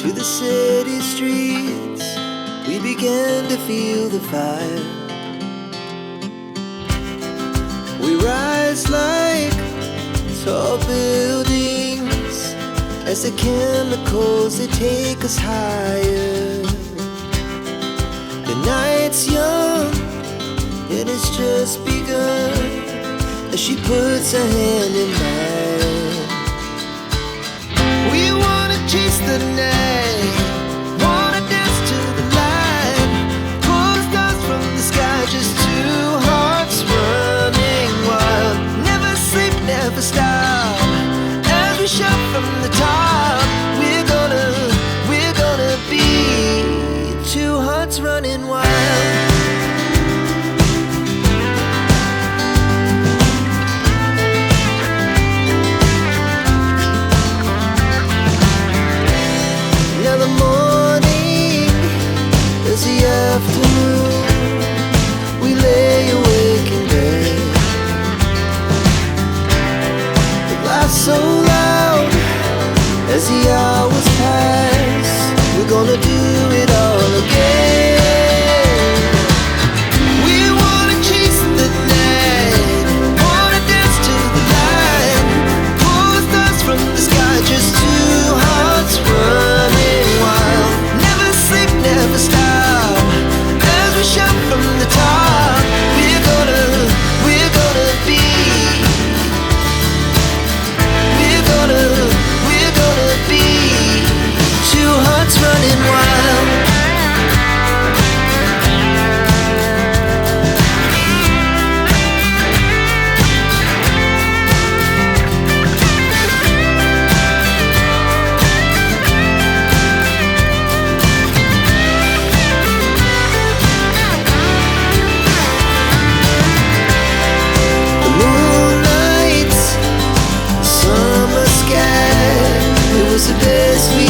to the city streets, we began to feel the fire. We rise like tall buildings as the chemicals, they take us higher. The night's young and it's just begun as she puts her hand in mine. We wanna chase the night, wanna dance to the light, pull the stars from the sky, just two hearts running wild. Never sleep, never stop, as we shout from the top. We're gonna be two hearts running wild. Afternoon, we lay awake in bed. The laughs so loud as the hours pass. We're gonna do it all again. We wanna chase the night, wanna dance to the light, pull the stars from the sky, just two hearts running wild. Never sleep, never stop, shout from the top. We're gonna be, we're gonna be two hearts running wild. It was the best we